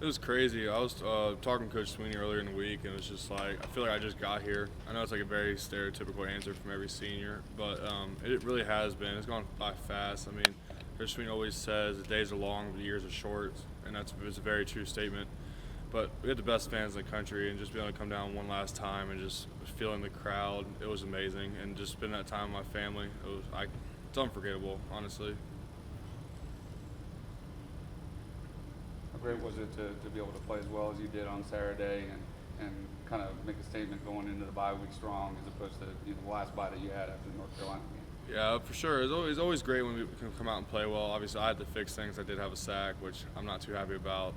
It was crazy. I was talking to Coach Sweeney earlier in the week, and it was just like, I feel like I just got here. I know it's like a very stereotypical answer from every senior, but it really has been. It's gone by fast. I mean, Coach Sweeney always says the days are long, the years are short, and it's a very true statement. But we had the best fans in the country, and just being able to come down one last time and just feeling the crowd, it was amazing. And just spending that time with my family, it's unforgettable, honestly. How great was it to be able to play as well as you did on Saturday and kind of make a statement going into the bye week strong as opposed to the last bye that you had after the North Carolina game? Yeah, for sure. It's always great when we can come out and play well. Obviously, I had to fix things. I did have a sack, which I'm not too happy about.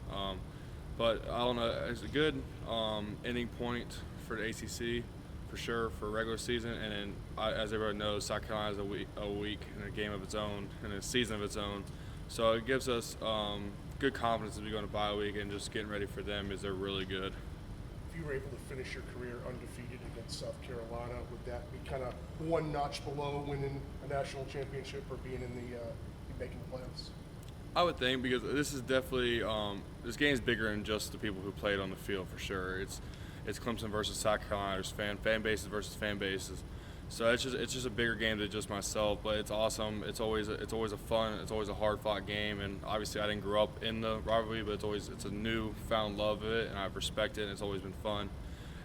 But I don't know. It's a good ending point for the ACC, for sure, for regular season. And then, as everyone knows, South Carolina is a week and a game of its own and a season of its own. So it gives us good confidence as we go into bye week, and just getting ready for them is they're really good. If you were able to finish your career undefeated against South Carolina, would that be kind of one notch below winning a national championship or being in the making the playoffs? I would think, because this is definitely this game is bigger than just the people who played on the field, for sure. It's Clemson versus South Carolina. There's fan bases versus fan bases. So it's just a bigger game than just myself, but it's awesome. It's always a hard fought game, and obviously I didn't grow up in the rivalry, but it's a new found love of it, and I respect it, and it's always been fun.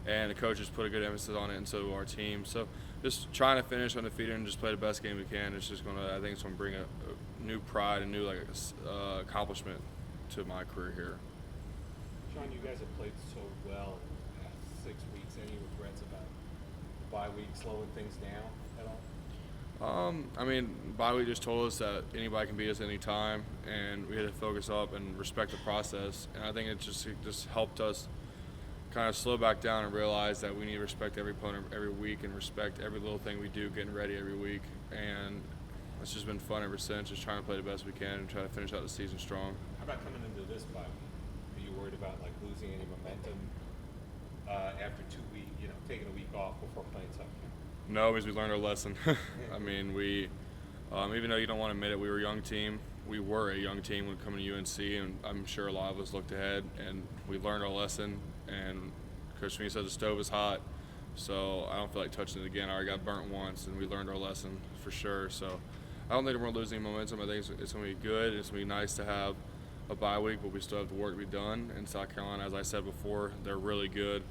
And the coaches put a good emphasis on it, and so do our team. So just trying to finish undefeated and just play the best game we can. I think it's gonna bring a new pride and new accomplishment to my career here. Sean, you guys have played so well in the past 6 weeks. Any regrets about the bye week slowing things down at all? I mean, bye week just told us that anybody can beat us anytime, and we had to focus up and respect the process. And I think it just helped us kind of slow back down and realize that we need to respect every opponent every week and respect every little thing we do getting ready every week. And it's just been fun ever since, just trying to play the best we can and try to finish out the season strong. How about coming into this bye week? Are you worried about losing any momentum after 2 weeks, taking a week off before playing South Carolina? No, because we learned our lesson. I mean, we even though you don't want to admit it, we were a young team. We were a young team when coming to UNC, and I'm sure a lot of us looked ahead, and we learned our lesson. And Coach Sweeney said the stove is hot, so I don't feel like touching it again. I already got burnt once, and we learned our lesson for sure. So I don't think we're losing momentum. I think it's going to be good. It's going to be nice to have a bye week, but we still have the work to be done. And South Carolina, as I said before, they're really good.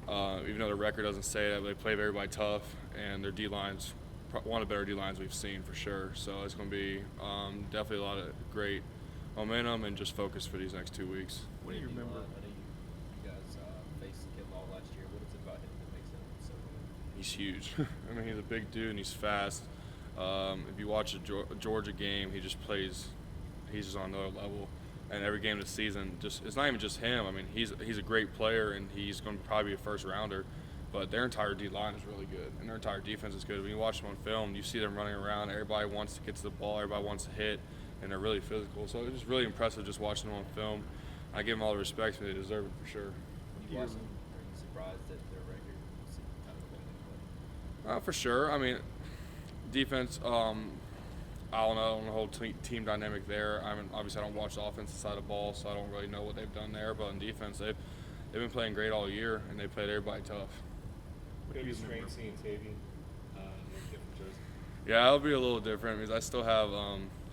Even though their record doesn't say that, they play everybody tough, and their D-line's one of the better D-lines we've seen for sure. So it's going to be definitely a lot of great momentum and just focus for these next 2 weeks. What do you remember? You guys faced Kinlaw last year. What is it about him that makes him so good? He's huge. I mean, he's a big dude and he's fast. If you watch a Georgia game, he just plays. He's just on another level. And every game this season, it's not even just him. I mean, he's a great player, and he's going to probably be a first rounder. But their entire D-line is really good, and their entire defense is good. When you watch them on film, you see them running around. Everybody wants to get to the ball. Everybody wants to hit, and they're really physical. So it's just really impressive just watching them on film. I give them all the respect they deserve it for sure. When you watch them, are you surprised at their record? Is it kind of the way they play? For sure. I mean, defense, I don't know the whole team dynamic there. Obviously, I don't watch the offensive side of the ball, so I don't really know what they've done there. But on defense, they've been playing great all year, and they played everybody tough. Maybe strange seeing Tavien in a different jersey. Yeah, it'll be a little different because I still have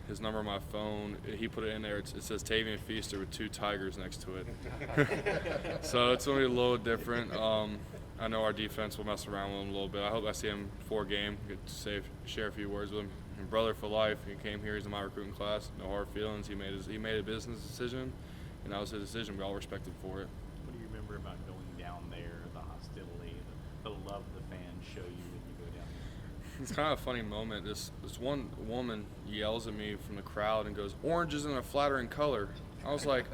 his number on my phone. He put it in there. It says Tavien Feaster with 2 tigers next to it. So it's going to be a little different. I know our defense will mess around with him a little bit. I hope I see him before game, get to share a few words with him. And brother for life. He came here. He's in my recruiting class. No hard feelings. He made a business decision, and that was his decision. We all respect him for it. What do you remember about going down there, the hostility, the love the fans show you when you go down there? It's kind of a funny moment. This one woman yells at me from the crowd and goes, "Orange isn't a flattering color." I was like,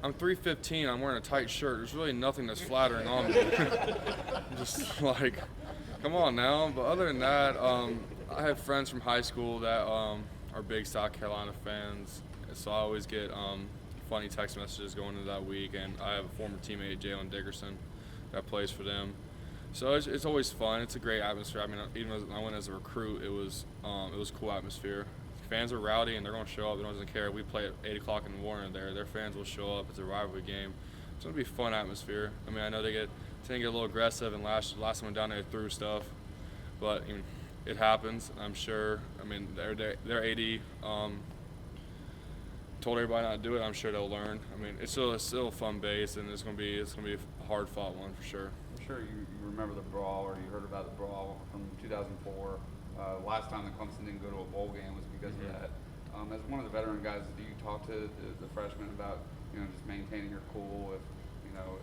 I'm 3'15", I'm wearing a tight shirt. There's really nothing that's flattering on me. Just like, come on now. But other than that, I have friends from high school that are big South Carolina fans, so I always get funny text messages going into that week. And I have a former teammate, Jalen Dickerson, that plays for them. So it's always fun. It's a great atmosphere. I mean, even as I went as a recruit, it was a cool atmosphere. fans are rowdy and they're going to show up. They don't care. We play at 8 o'clock in the morning there. Their fans will show up. It's a rivalry game. It's going to be a fun atmosphere. I mean, I know they tend to get a little aggressive, and last one down there threw stuff. But I mean, it happens. I'm sure. I mean, their AD told everybody not to do it. I'm sure they'll learn. I mean, it's still a fun base, and it's going to be a hard fought one for sure. I'm sure you remember the brawl, or you heard about the brawl from 2004. Last time that Clemson didn't go to a bowl game was because of that. As one of the veteran guys, do you talk to the freshmen about just maintaining your cool if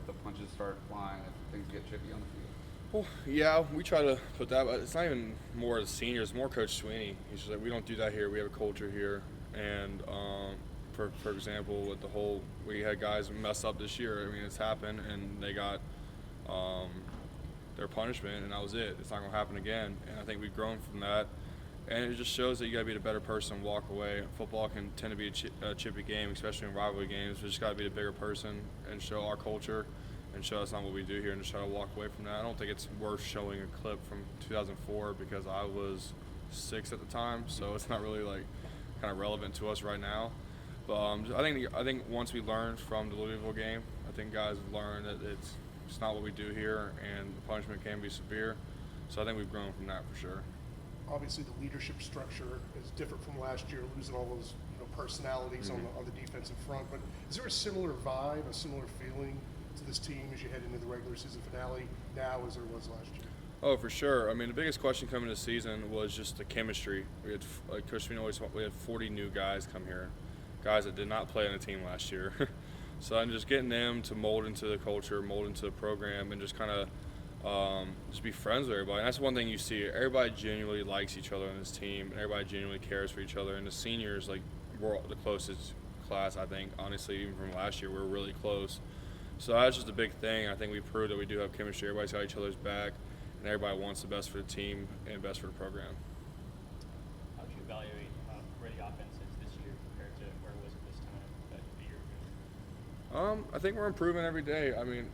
if the punches start flying, if things get chippy on the field? Well, yeah, we try to put that, but it's not even more the seniors, more Coach Sweeney. He's just like, we don't do that here. We have a culture here, and for example, with we had guys mess up this year. I mean, it's happened, and they got their punishment, and that was it. It's not going to happen again, and I think we've grown from that. And it just shows that you got to be the better person and walk away. Football can tend to be a chippy game, especially in rivalry games. We just got to be the bigger person and show our culture and show that's not what we do here and just try to walk away from that. I don't think it's worth showing a clip from 2004 because I was 6 at the time, so it's not really kind of relevant to us right now. But I think once we learned from the Louisville game, I think guys have learned that it's not what we do here, and the punishment can be severe. So I think we've grown from that for sure. Obviously, the leadership structure is different from last year, losing all those personalities on the defensive front. But is there a similar vibe, a similar feeling to this team as you head into the regular season finale now as there was last year? Oh, for sure. I mean, the biggest question coming to the season was just the chemistry. We had, like Coach Sweeney always, we had 40 new guys come here, guys that did not play on the team last year. So I'm just getting them to mold into the culture, mold into the program, and just kind of just be friends with everybody. And that's one thing you see. Everybody genuinely likes each other on this team, and everybody genuinely cares for each other. And the seniors, we're the closest class, I think, honestly, even from last year, we're really close. So that's just a big thing. I think we proved that we do have chemistry. Everybody's got each other's back, and everybody wants the best for the team and best for the program. How would you evaluate where the offense is this year compared to where it was at this time a year ago? I think we're improving every day. I mean,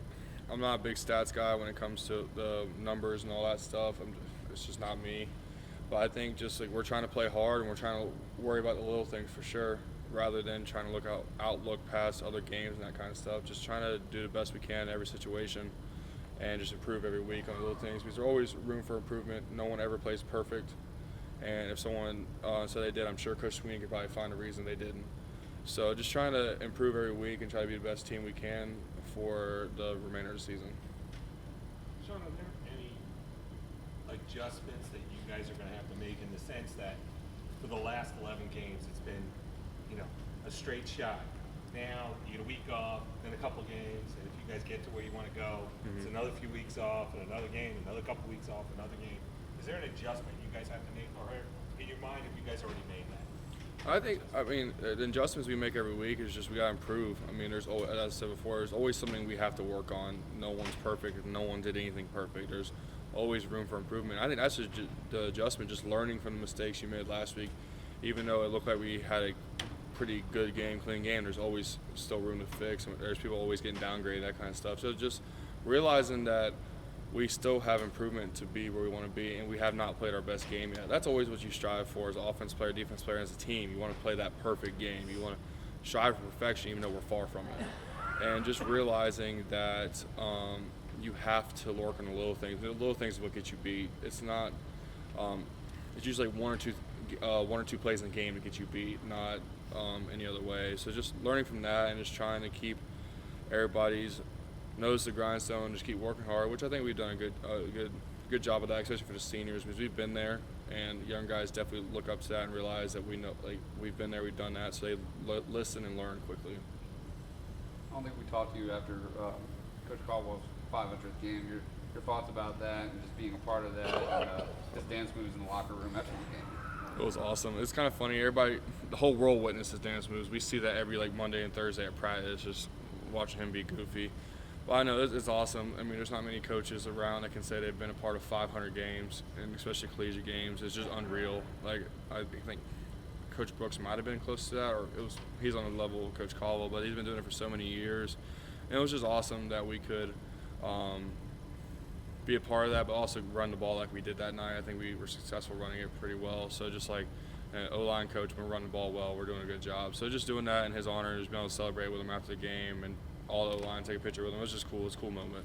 I'm not a big stats guy when it comes to the numbers and all that stuff. It's just not me. But I think just we're trying to play hard, and we're trying to worry about the little things for sure, rather than trying to look past other games and that kind of stuff. Just trying to do the best we can in every situation and just improve every week on the little things, because there's always room for improvement. No one ever plays perfect. And if someone said they did, I'm sure Coach Sweeney could probably find a reason they didn't. So just trying to improve every week and try to be the best team we can for the remainder of the season. Sean, are there any adjustments that you guys are going to have to make in the sense that for the last 11 games it's been, a straight shot. Now you get a week off, then a couple games, and if you guys get to where you want to go, it's another few weeks off, and another game, another couple weeks off, another game. Is there an adjustment you guys have to make, or in your mind have you guys already made that? I mean, the adjustments we make every week is just we got to improve. I mean, there's always, as I said before, there's always something we have to work on. No one's perfect. No one did anything perfect. There's always room for improvement. I think that's just the adjustment, just learning from the mistakes you made last week. Even though it looked like we had a pretty good game, clean game, there's always still room to fix. There's people always getting downgraded, that kind of stuff. So just realizing that we still have improvement to be where we want to be, and we have not played our best game yet. That's always what you strive for as an offense player, defense player, as a team. You want to play that perfect game. You want to strive for perfection, even though we're far from it. And just realizing that you have to work on the little things. The little things is what get you beat. It's not. It's usually one or two plays in the game to get you beat, not any other way. So just learning from that and just trying to keep everybody's nose to the grindstone and just keep working hard, which I think we've done a good job of that, especially for the seniors, because we've been there, and young guys definitely look up to that and realize that we know, we've been there, we've done that, so they listen and learn quickly. I don't think we talked to you after Coach Caldwell's 500th game. Your thoughts about that and just being a part of that, and his dance moves in the locker room after the game. It was awesome. It's kind of funny. Everybody, the whole world witnesses dance moves. We see that every Monday and Thursday at practice, just watching him be goofy. But I know it's awesome. I mean, there's not many coaches around that can say they've been a part of 500 games, and especially collegiate games. It's just unreal. I think Coach Brooks might have been close to that, or he's on the level of Coach Caldwell, but he's been doing it for so many years. And it was just awesome that we could be a part of that, but also run the ball like we did that night. I think we were successful running it pretty well. So just and O-line coach, we're running the ball well, we're doing a good job. So just doing that in his honor, just being able to celebrate with him after the game, and all the O-line take a picture with him, it was just cool. It was a cool moment.